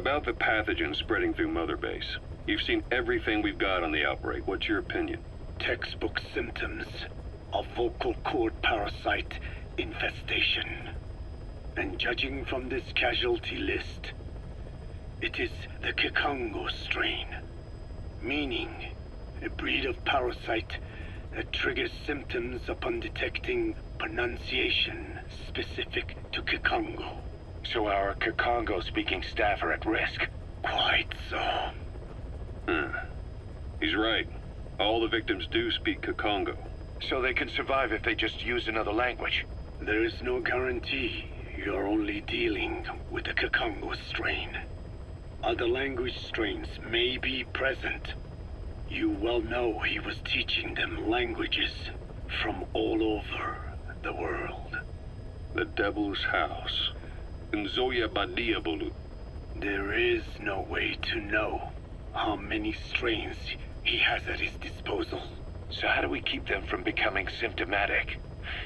About the pathogen spreading through Mother Base. You've seen everything we've got on the outbreak. What's your opinion? Textbook symptoms of vocal cord parasite infestation. And judging from this casualty list, it is the Kikongo strain, meaning a breed of parasite that triggers symptoms upon detecting pronunciation specific to Kikongo. So our Kikongo-speaking staff are at risk? Quite so. He's right. All the victims do speak Kikongo. So they can survive if they just use another language? There is no guarantee. You're only dealing with the Kikongo strain. Other language strains may be present. You well know he was teaching them languages from all over the world. The Devil's House. Nzoya Badiabulu. There is no way to know how many strains he has at his disposal. So how do we keep them from becoming symptomatic?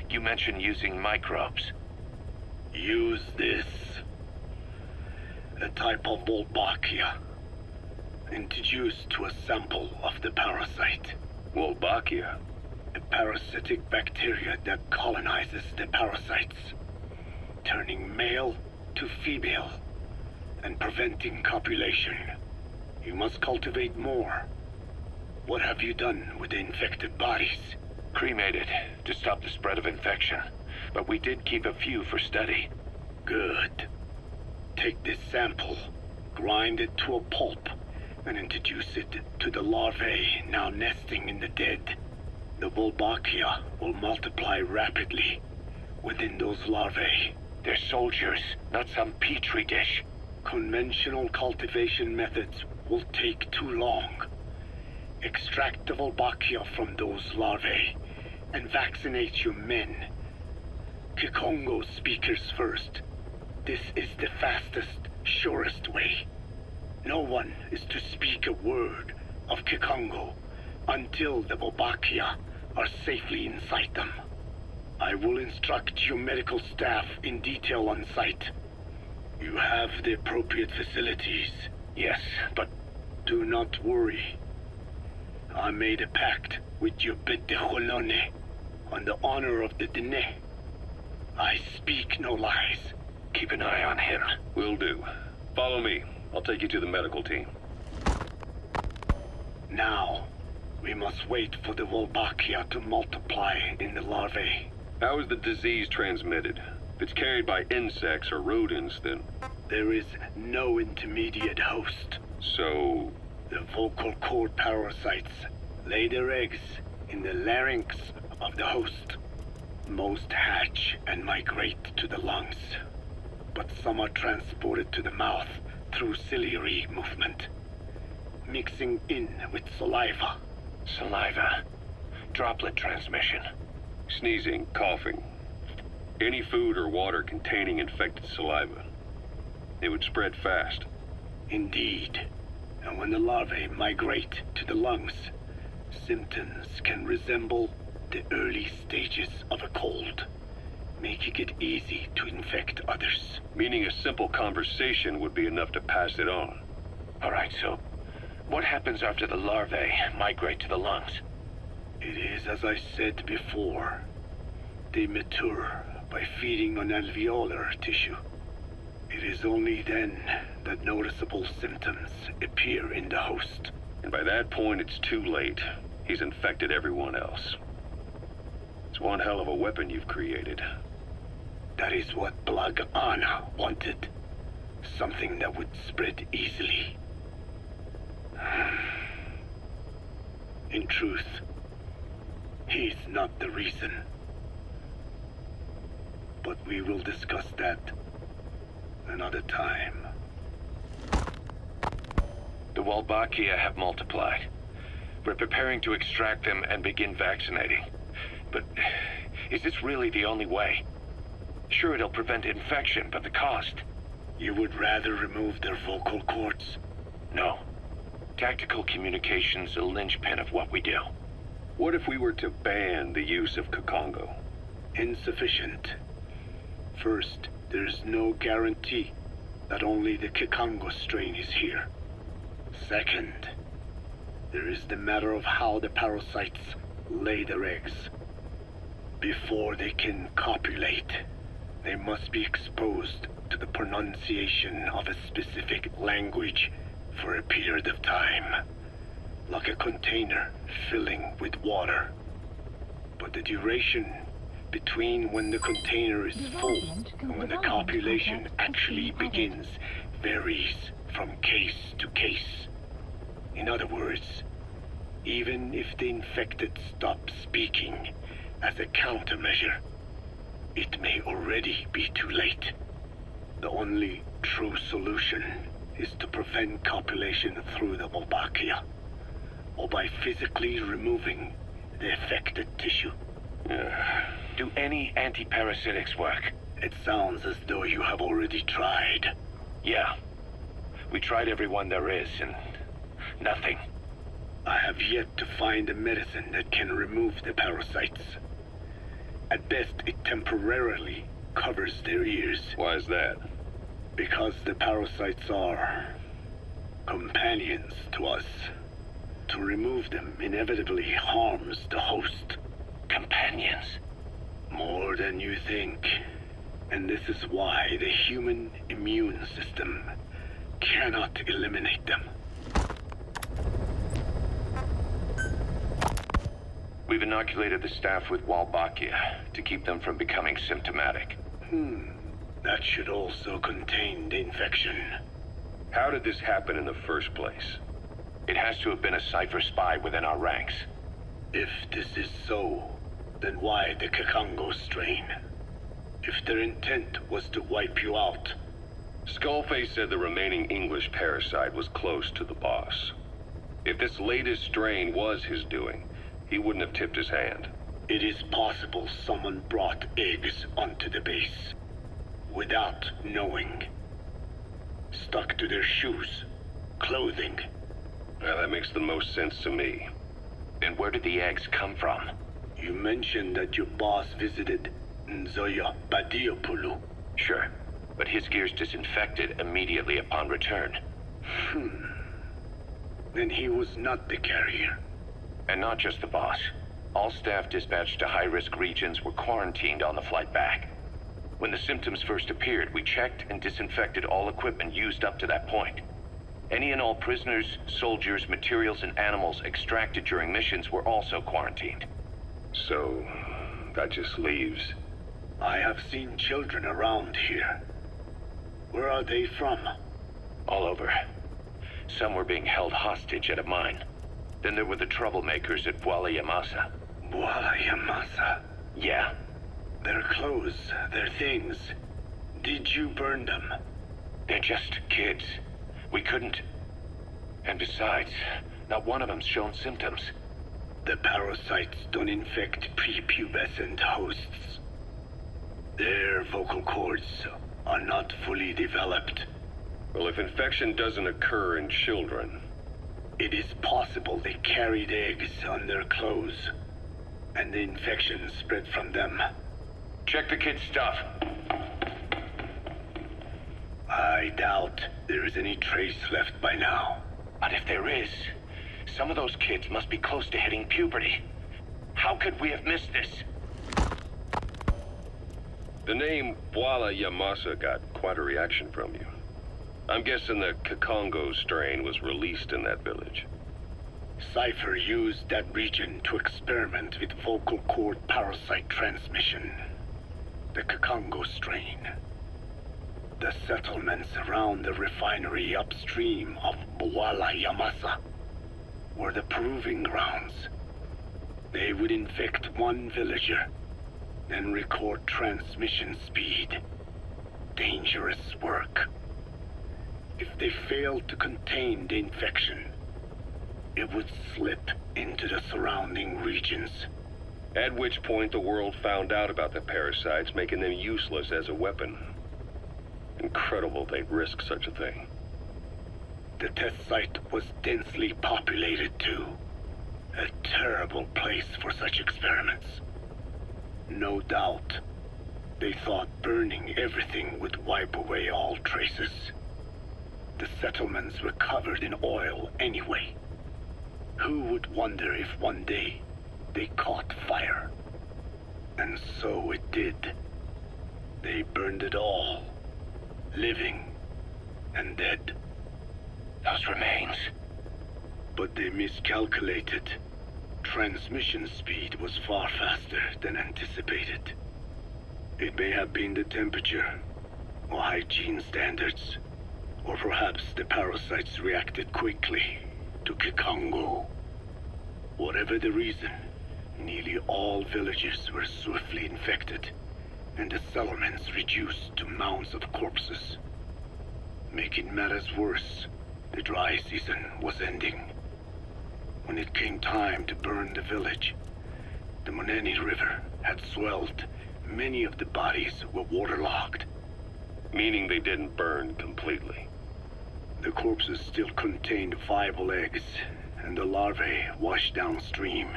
You mentioned using microbes. Use this. A type of Wolbachia, introduced to a sample of the parasite. Wolbachia? A parasitic bacteria that colonizes the parasites, turning male to female and preventing copulation. You must cultivate more. What have you done with the infected bodies? Cremated to stop the spread of infection, but we did keep a few for study. Good. Take this sample, grind it to a pulp, and introduce it to the larvae now nesting in the dead. The Wolbachia will multiply rapidly within those larvae. They're soldiers, not some petri dish. Conventional cultivation methods will take too long. Extract the Wolbachia from those larvae and vaccinate your men. Kikongo speakers first. This is the fastest, surest way. No one is to speak a word of Kikongo until the Wolbachia are safely inside them. I will instruct your medical staff in detail on site. You have the appropriate facilities. Yes, but do not worry. I made a pact with your bit de Holone on the honor of the Dene. I speak no lies. Keep an eye on him. Will do. Follow me. I'll take you to the medical team. Now, we must wait for the Wolbachia to multiply in the larvae. How is the disease transmitted? If it's carried by insects or rodents, then... There is no intermediate host. So... The vocal cord parasites lay their eggs in the larynx of the host. Most hatch and migrate to the lungs, but some are transported to the mouth through ciliary movement, mixing in with saliva. Saliva. Droplet transmission. Sneezing, coughing. Any food or water containing infected saliva. It would spread fast. Indeed. And when the larvae migrate to the lungs, symptoms can resemble the early stages of a cold, making it easy to infect others. Meaning a simple conversation would be enough to pass it on. All right, so what happens after the larvae migrate to the lungs? It is as I said before. They mature by feeding on alveolar tissue. It is only then that noticeable symptoms appear in the host. And by that point, it's too late. He's infected everyone else. It's one hell of a weapon you've created. That is what Blag Anna wanted. Something that would spread easily. In truth, he's not the reason. But we will discuss that another time. The Wolbachia have multiplied. We're preparing to extract them and begin vaccinating. But is this really the only way? Sure, it'll prevent infection, but the cost? You would rather remove their vocal cords? No. Tactical communication's a linchpin of what we do. What if we were to ban the use of Kikongo? Insufficient. First, there's no guarantee that only the Kikongo strain is here. Second, there is the matter of how the parasites lay their eggs. Before they can copulate, they must be exposed to the pronunciation of a specific language for a period of time, like a container filling with water. But the duration between when the container is full and when the copulation actually begins varies from case to case. In other words, even if the infected stop speaking as a countermeasure, it may already be too late. The only true solution is to prevent copulation through the Wolbachia, or by physically removing the affected tissue. Do any anti-parasitics work? It sounds as though you have already tried. Yeah. We tried every one there is, and nothing. I have yet to find a medicine that can remove the parasites. At best, it temporarily covers their ears. Why is that? Because the parasites are companions to us. To remove them inevitably harms the host. Companions? More than you think. And this is why the human immune system cannot eliminate them. We've inoculated the staff with Wolbachia to keep them from becoming symptomatic. That should also contain the infection. How did this happen in the first place? It has to have been a Cypher spy within our ranks. If this is so, then why the Kikongo strain? If their intent was to wipe you out. Skullface said the remaining English parasite was close to the boss. If this latest strain was his doing, he wouldn't have tipped his hand. It is possible someone brought eggs onto the base without knowing. Stuck to their shoes, clothing. Now that makes the most sense to me. And where did the eggs come from? You mentioned that your boss visited Nzoya Badiopulu. Sure, but his gear's disinfected immediately upon return. Then he was not the carrier. And not just the boss. All staff dispatched to high-risk regions were quarantined on the flight back. When the symptoms first appeared, we checked and disinfected all equipment used up to that point. Any and all prisoners, soldiers, materials, and animals extracted during missions were also quarantined. So, that just leaves... I have seen children around here. Where are they from? All over. Some were being held hostage at a mine. Then there were the troublemakers at Voila Yamasa. Voila Yamasa? Yeah. Their clothes, their things. Did you burn them? They're just kids. We couldn't... And besides, not one of them's shown symptoms. The parasites don't infect prepubescent hosts. Their vocal cords are not fully developed. Well, if infection doesn't occur in children... It is possible they carried eggs on their clothes, and the infection spread from them. Check the kid's stuff. I doubt there is any trace left by now. But if there is, some of those kids must be close to hitting puberty. How could we have missed this? The name Voila Yamasa got quite a reaction from you. I'm guessing the Kikongo strain was released in that village. Cypher used that region to experiment with vocal cord parasite transmission. The Kikongo strain. The settlements around the refinery upstream of Voila Yamasa were the proving grounds. They would infect one villager, then record transmission speed. Dangerous work. If they failed to contain the infection, it would slip into the surrounding regions. At which point the world found out about the parasites, making them useless as a weapon. Incredible they'd risk such a thing. The test site was densely populated too. A terrible place for such experiments. No doubt, they thought burning everything would wipe away all traces. The settlements were covered in oil anyway. Who would wonder if one day they caught fire? And so it did. They burned it all, living and dead. Those remains. But they miscalculated. Transmission speed was far faster than anticipated. It may have been the temperature, or hygiene standards, or perhaps the parasites reacted quickly to Kikongo. Whatever the reason, nearly all villages were swiftly infected, and the settlements reduced to mounds of corpses. Making matters worse, the dry season was ending. When it came time to burn the village, the Moneni River had swelled. Many of the bodies were waterlogged. Meaning they didn't burn completely. The corpses still contained viable eggs, and the larvae washed downstream.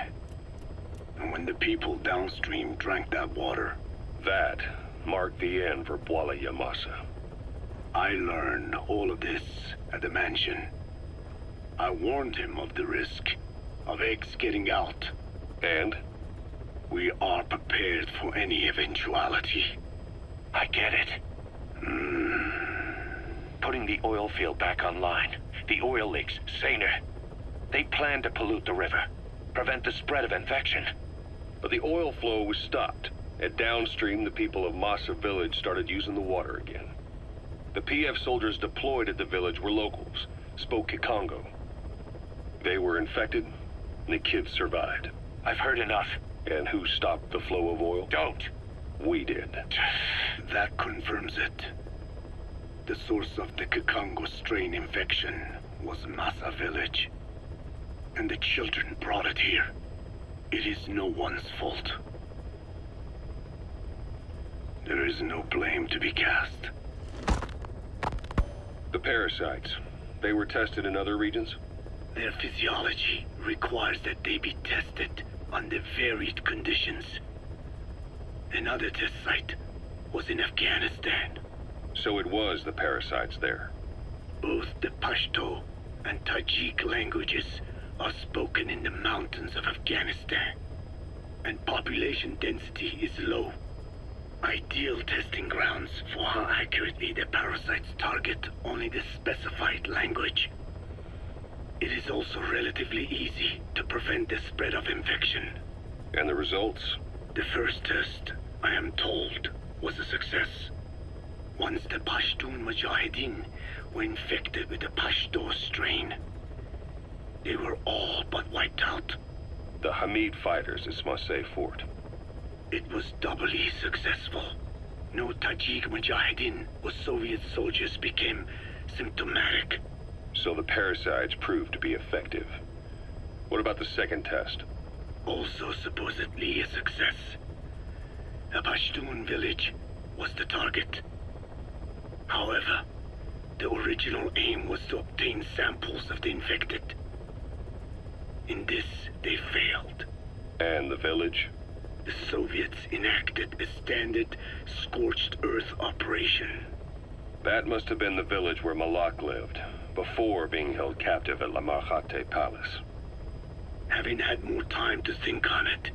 And when the people downstream drank that water, That marked the end for Bwala Yamasa. I learned all of this at the mansion. I warned him of the risk of eggs getting out. And? We are prepared for any eventuality. I get it. Putting the oil field back online. The oil leaks, saner. They plan to pollute the river, prevent the spread of infection. But the oil flow was stopped, and downstream the people of Masa village started using the water again. The PF soldiers deployed at the village were locals, spoke Kikongo. They were infected, and the kids survived. I've heard enough. And who stopped the flow of oil? Don't. We did. That confirms it. The source of the Kikongo strain infection was Masa village. And the children brought it here. It is no one's fault. There is no blame to be cast. The parasites, they were tested in other regions? Their physiology requires that they be tested under varied conditions. Another test site was in Afghanistan. So it was the parasites there. Both the Pashto and Tajik languages are spoken in the mountains of Afghanistan, and population density is low. Ideal testing grounds for how accurately the parasites target only the specified language. It is also relatively easy to prevent the spread of infection. And the results? The first test, I am told, was a success. Once the Pashtun Mujahideen were infected with the Pashto strain, they were all but wiped out. The Hamid fighters at Smasei Fort. It was doubly successful. No Tajik Mujahideen or Soviet soldiers became symptomatic. So the parasites proved to be effective. What about the second test? Also supposedly a success. A Pashtun village was the target. However, the original aim was to obtain samples of the infected. In this, they failed. And the village? The Soviets enacted a standard scorched earth operation. That must have been the village where Malak lived, before being held captive at La Marjate Palace. Having had more time to think on it,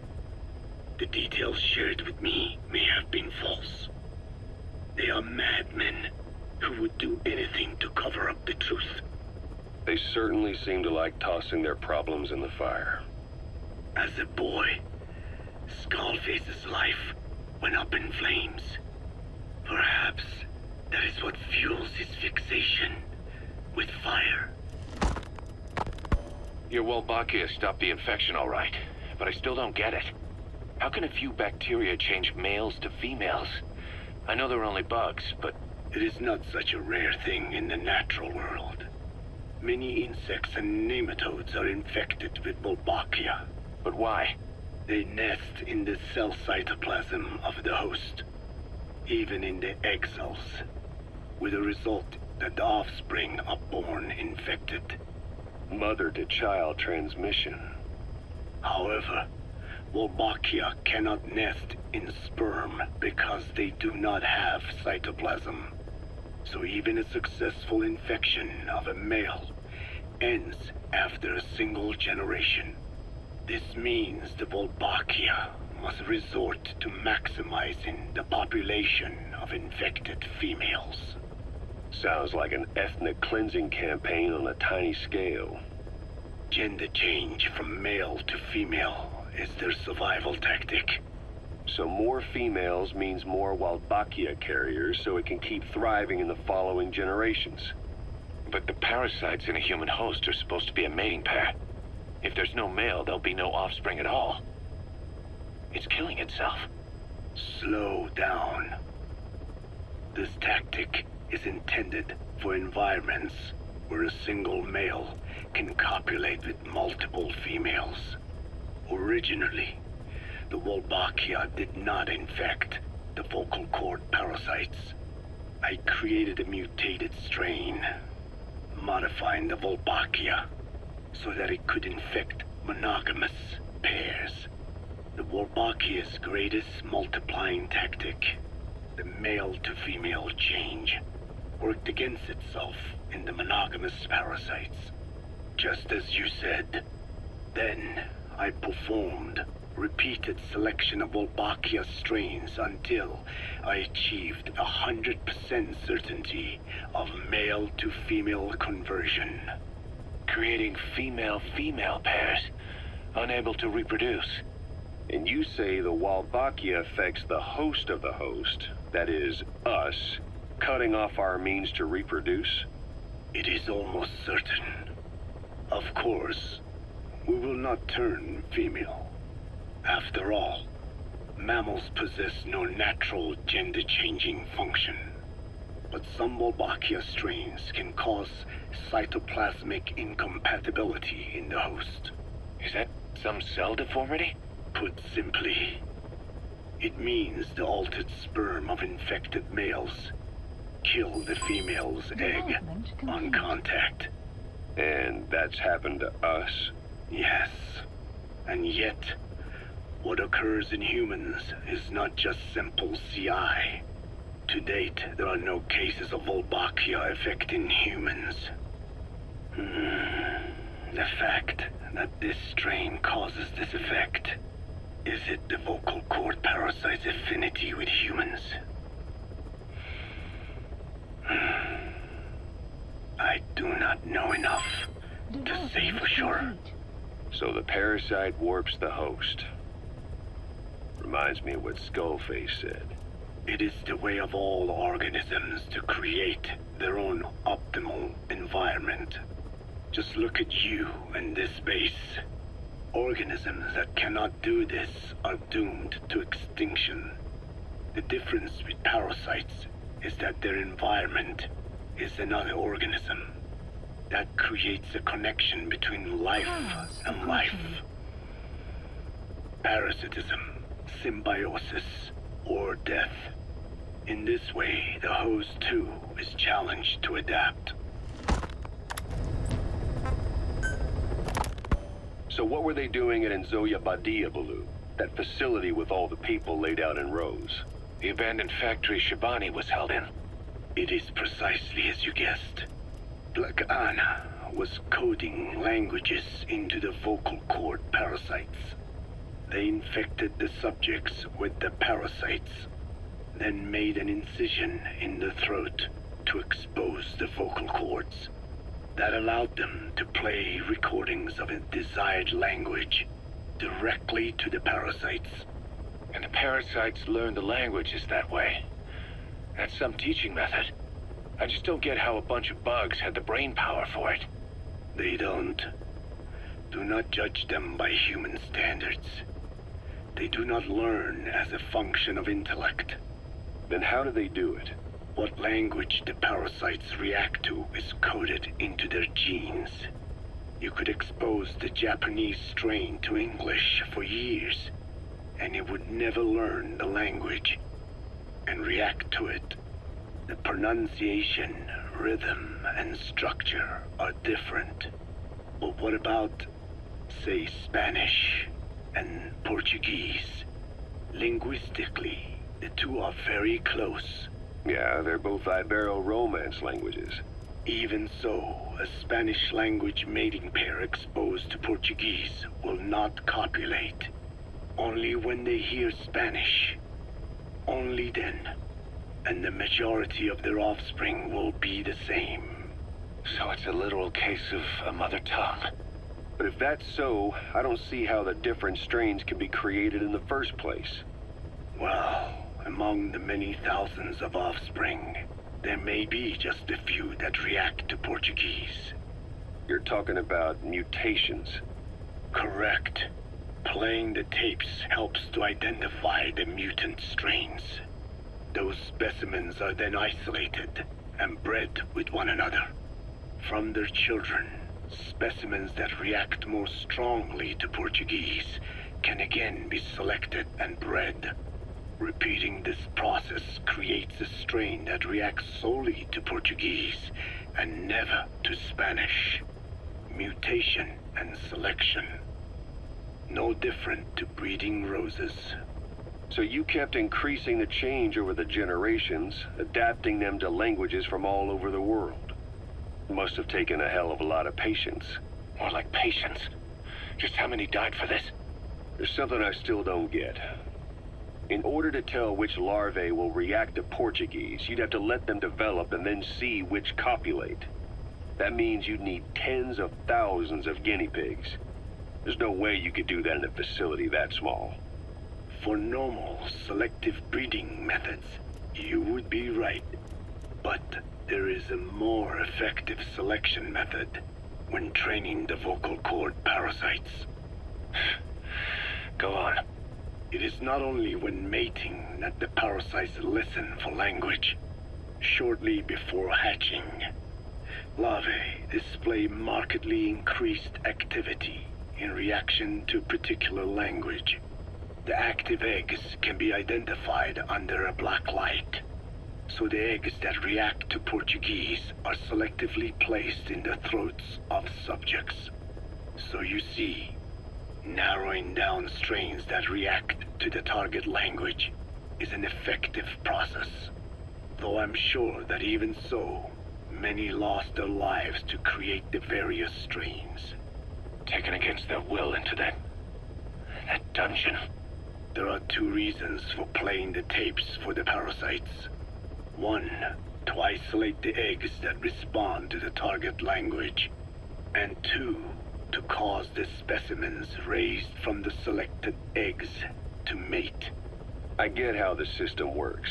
the details shared with me may have been false. They are madmen who would do anything to cover up the truth. They certainly seem to like tossing their problems in the fire. As a boy, Skullface's life went up in flames. Perhaps that is what fuels his fixation with fire. Your Wolbachia stopped the infection all right, but I still don't get it. How can a few bacteria change males to females? I know they're only bugs, but... It is not such a rare thing in the natural world. Many insects and nematodes are infected with Wolbachia. But why? They nest in the cell cytoplasm of the host, even in the egg cells, with the result that the offspring are born infected. Mother-to-child transmission. However, Wolbachia cannot nest in sperm because they do not have cytoplasm. So even a successful infection of a male ends after a single generation. This means the Volbachia must resort to maximizing the population of infected females. Sounds like an ethnic cleansing campaign on a tiny scale. Gender change from male to female is their survival tactic. So more females means more Wolbachia carriers, so it can keep thriving in the following generations. But the parasites in a human host are supposed to be a mating pair. If there's no male, there'll be no offspring at all. It's killing itself. Slow down. This tactic is intended for environments where a single male can copulate with multiple females. Originally, the Wolbachia did not infect the vocal cord parasites. I created a mutated strain, modifying the Wolbachia so that it could infect monogamous pairs. The Wolbachia's greatest multiplying tactic, the male-to-female change, worked against itself in the monogamous parasites. Just as you said. Then, I performed repeated selection of Wolbachia strains until I achieved 100% certainty of male-to-female conversion. Creating female-female pairs, unable to reproduce. And you say the Wolbachia affects the host of the host, that is, us, cutting off our means to reproduce? It is almost certain. Of course, we will not turn female. After all, mammals possess no natural gender-changing function. But some Wolbachia strains can cause cytoplasmic incompatibility in the host. Is that some cell deformity? Put simply, it means the altered sperm of infected males kill the female's egg on contact. And that's happened to us? Yes. And yet, what occurs in humans is not just simple CI. To date, there are no cases of Wolbachia affecting humans. The fact that this strain causes this effect, is it the vocal cord parasite's affinity with humans? I do not know enough to say for sure. So the parasite warps the host. Reminds me of what Skullface said. It is the way of all organisms to create their own optimal environment. Just look at you and this base. Organisms that cannot do this are doomed to extinction. The difference with parasites is that their environment is another organism. That creates a connection between life and life. Parasitism, symbiosis, or death. In this way, the host too is challenged to adapt. So what were they doing at Nzoya Badia, Baloo? That facility with all the people laid out in rows? The abandoned factory Shabani was held in. It is precisely as you guessed. Black Anna was coding languages into the vocal cord parasites. They infected the subjects with the parasites, then made an incision in the throat to expose the vocal cords. That allowed them to play recordings of a desired language directly to the parasites. And the parasites learn the languages that way. That's some teaching method. I just don't get how a bunch of bugs had the brain power for it. They don't. Do not judge them by human standards. They do not learn as a function of intellect. Then how do they do it? What language the parasites react to is coded into their genes. You could expose the Japanese strain to English for years, and it would never learn the language and react to it. The pronunciation, rhythm, and structure are different. But what about, say, Spanish and Portuguese? Linguistically, the two are very close. Yeah, they're both Ibero-Romance languages. Even so, a Spanish language mating pair exposed to Portuguese will not copulate. Only when they hear Spanish. Only then. And the majority of their offspring will be the same. So it's a literal case of a mother tongue. But if that's so, I don't see how the different strains can be created in the first place. Well, among the many thousands of offspring, there may be just a few that react to Portuguese. You're talking about mutations. Correct. Playing the tapes helps to identify the mutant strains. Those specimens are then isolated and bred with one another. From their children, specimens that react more strongly to Portuguese can again be selected and bred. Repeating this process creates a strain that reacts solely to Portuguese and never to Spanish. Mutation and selection. No different to breeding roses. So you kept increasing the change over the generations, adapting them to languages from all over the world. Must have taken a hell of a lot of patience. More like patience. Just how many died for this? There's something I still don't get. In order to tell which larvae will react to Portuguese, you'd have to let them develop and then see which copulate. That means you'd need tens of thousands of guinea pigs. There's no way you could do that in a facility that small. For normal, selective breeding methods, you would be right. But there is a more effective selection method when training the vocal cord parasites. Go on. It is not only when mating that the parasites listen for language. Shortly before hatching, larvae display markedly increased activity in reaction to particular language. The active eggs can be identified under a black light. So the eggs that react to Portuguese are selectively placed in the throats of subjects. So you see, narrowing down strains that react to the target language is an effective process. Though I'm sure that even so, many lost their lives to create the various strains. Taken against their will into that dungeon. There are two reasons for playing the tapes for the parasites. One, to isolate the eggs that respond to the target language. And two, to cause the specimens raised from the selected eggs to mate. I get how the system works.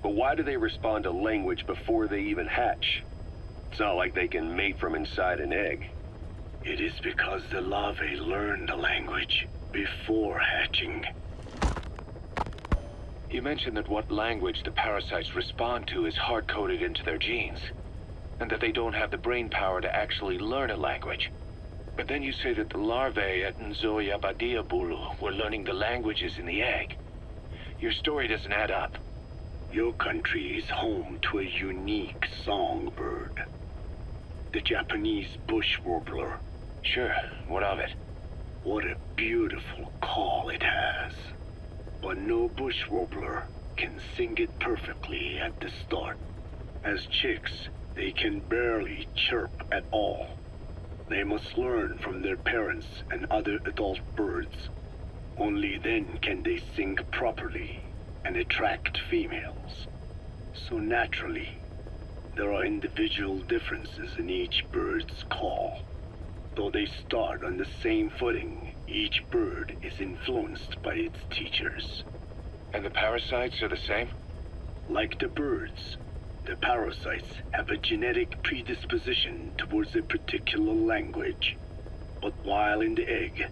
But why do they respond to language before they even hatch? It's not like they can mate from inside an egg. It is because the larvae learn the language before hatching. You mentioned that what language the parasites respond to is hard-coded into their genes, and that they don't have the brain power to actually learn a language. But then you say that the larvae at Nzoia Badia Bulu were learning the languages in the egg. Your story doesn't add up. Your country is home to a unique songbird. The Japanese bush warbler. Sure, what of it? What a beautiful call it has. But no bush warbler can sing it perfectly at the start. As chicks, they can barely chirp at all. They must learn from their parents and other adult birds. Only then can they sing properly and attract females. So naturally, there are individual differences in each bird's call. Though they start on the same footing, each bird is influenced by its teachers. And the parasites are the same? Like the birds, the parasites have a genetic predisposition towards a particular language. But while in the egg,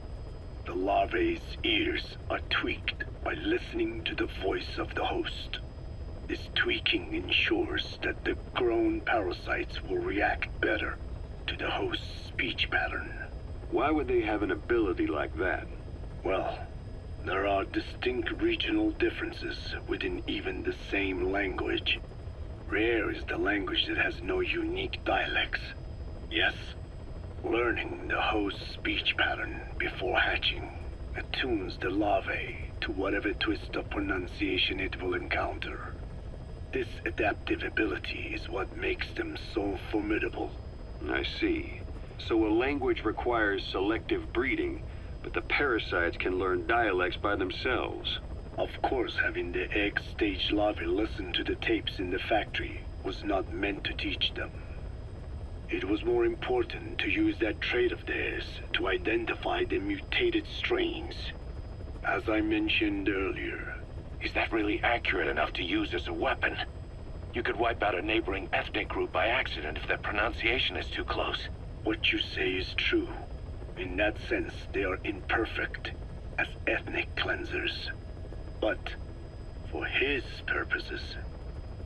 the larvae's ears are tweaked by listening to the voice of the host. This tweaking ensures that the grown parasites will react better to the host's speech pattern. Why would they have an ability like that? Well, there are distinct regional differences within even the same language. Rare is the language that has no unique dialects. Yes, learning the host's speech pattern before hatching attunes the larvae to whatever twist of pronunciation it will encounter. This adaptive ability is what makes them so formidable. I see. So a language requires selective breeding, but the parasites can learn dialects by themselves. Of course, having the egg-stage larvae listen to the tapes in the factory was not meant to teach them. It was more important to use that trait of theirs to identify the mutated strains. As I mentioned earlier, Is that really accurate enough to use as a weapon? You could wipe out a neighboring ethnic group by accident if their pronunciation is too close. what you say is true. In that sense, they are imperfect as ethnic cleansers. But for his purposes,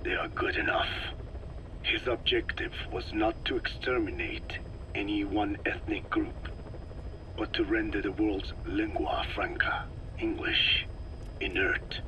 they are good enough. His objective was not to exterminate any one ethnic group, but to render the world's lingua franca, English, inert